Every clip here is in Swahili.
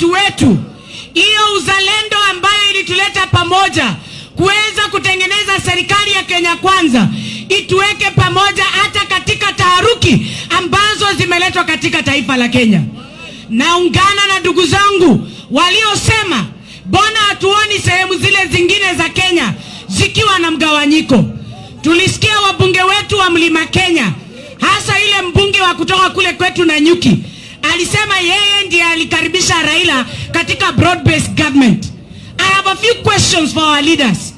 watu wetu, hiyo uzalendo ambayo ilituleta pamoja kuweza kutengeneza serikali ya Kenya Kwanza, ituweke pamoja hata katika taharuki ambazo zimeletwa katika taifa la Kenya. Naungana na ndugu zangu waliosema bona hatuoni sehemu zile zingine za Kenya zikiwa na mgawanyiko. Tulisikia wabunge wetu wa Mlima Kenya, hasa ile mbunge wa kutoka kule kwetu Nanyuki, alisema yeye ndiye alikaribisha Raila katika broad based government. I have a few questions for our leaders.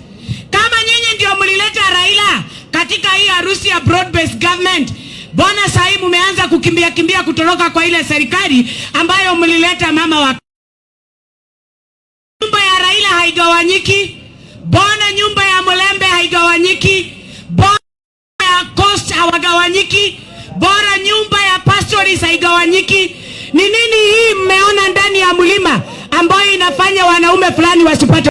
Kama nyinyi ndio mlileta Raila katika hii harusi ya broad based government, bona sasa mmeanza kimbia kutoroka kwa ile serikali ambayo mlileta mama wa nyumba ya Raila haigawanyiki, bona nyumba ya Mulembe haigawanyiki, bona ya Coast hawagawanyiki, bora nyumba ya Pastoris haigawanyiki. Ni nini hii mmeona ndani ya mlima ambayo inafanya wanaume fulani wasipate?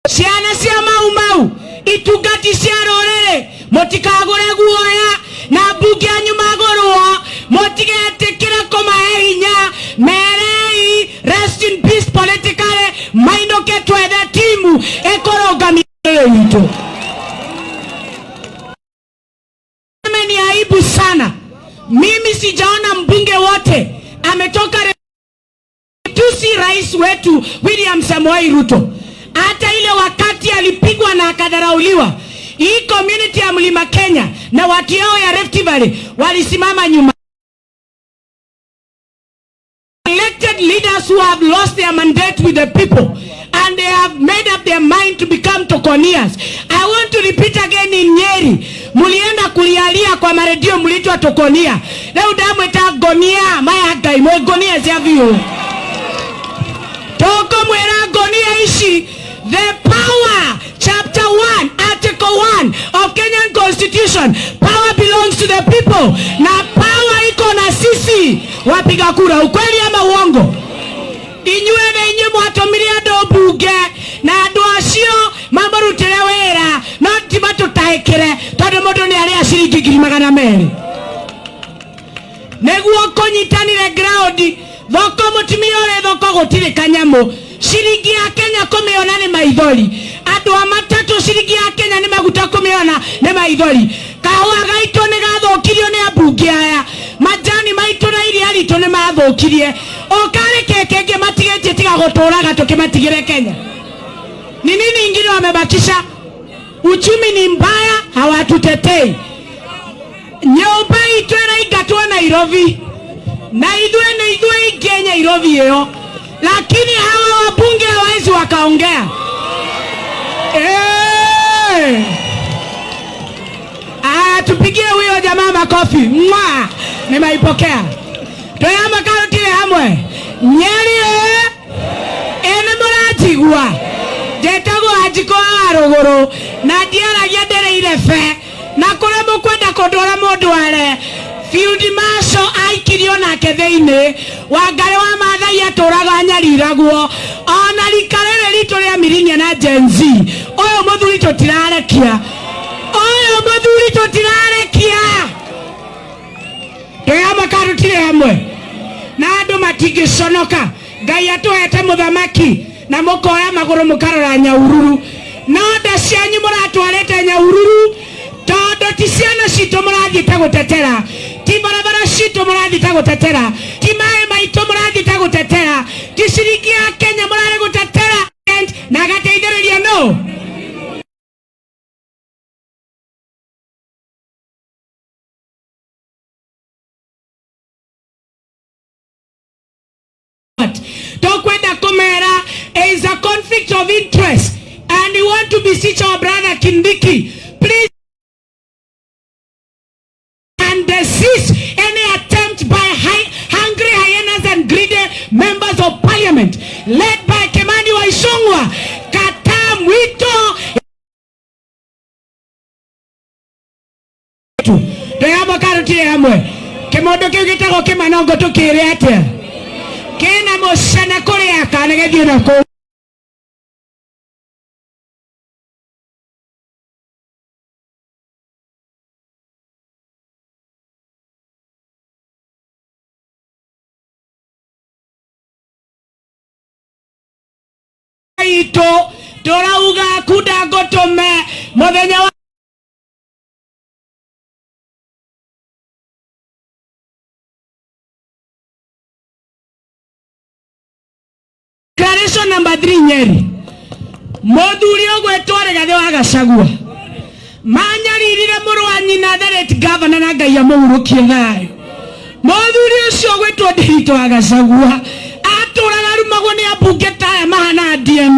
Ciana cia mau itugati cia rorere motikagore guoya na mbunge anyu magorwo motigetikire kumahe hinya merei rest in peace politically maindoke twethe timu ekorogamia itu. Ni aibu sana, mimi sijaona mbunge wote ametoka tusi rais wetu William Samoei Ruto. Hata ile wakati alipigwa na akadharauliwa, hii community ya Mlima Kenya na watu yao ya Rift Valley walisimama nyuma. Elected leaders who have lost their mandate with the people and they have made up their mind to become Tokonias. I want to repeat again in Nyeri, mulienda kulialia kwa maredio mlitwa Tokonia. Leo damu itagonia maya gai mwegonia ziavio. Toko mwera gonia ishi. The power, chapter 1, article 1 of Kenyan Constitution, power belongs to the people. Na power iko na sisi wapiga kura. Ukweli ama uongo? Inyue na inye mwatomiria do buge na ado asio mambarutire wera no tibato taekere todo modo ni aria shiringi 200,000 neguo konyitanire ground thoko mutimiore thoko gotire kanyamo shiringi ya Kenya kumiona ni maithori ado amatatu shiringi ya Kenya ni maguta kumiona ni maithori kahua gaito ni gathokirio ni abunge aya majani maito na iri arito ni mathokirie okare kekenge matigete tiga gotoraga tukimatigire Kenya. Ni nini ingine wamebakisha? Uchumi ni mbaya, hawatutetei. Nyumba itwera igatwa Nairobi na idwe Kenya Nairobi hiyo, lakini hawa wabunge hawezi wakaongea. Tupigie huyo jamaa makofi. Mwa nimeipokea. Toyama karotile hamwe. Nyeri ene muratigwa. Jetago hajiko arogoro na diara yadere ile fe na kule mukwenda kodora mundu are field marshal aikirio na ketheine wangare wa mathai aturaga nyariragwo ona likarere lito ria mirinya na Gen Z oyo muthuri tutirarekia Toyama karutire hamwe na andu matigiconoka Ngai atuhete muthamaki na mukoya maguru mukarora Nyahururu no nda cianyu muratwarete Nyahururu tondu ti ciana citu murathiite gutetera ti barabara citu murathiite gutetera ti mai maitu murathiite gutetera ti ciringi ya Kenya murare gutetera na gateithĩrĩria no. Tokwenda kumera is a conflict of interest and we want to beseech our brother Kindiki, please and desist any attempt by hungry hyenas and greedy members of parliament led by Kimani Waishongwa. Kata mwito Toyama karutire hamwe kimondo kiu gitagwo Kimanongo tukire atia kena moshana kore akanegethie nako wito turauga kuda gotome muthenya wa Declaration number 3 Nyeri. Muthuri ogwetwo Rigathi wa Gachagua manyaririre mũrũ wa nyina the governor na Ngai amũhurũkie thayo. Muthuri ũcio ogwetwo Ndiritu wa Gachagua atũraga rumagwo nĩ ambunge taya mahana DM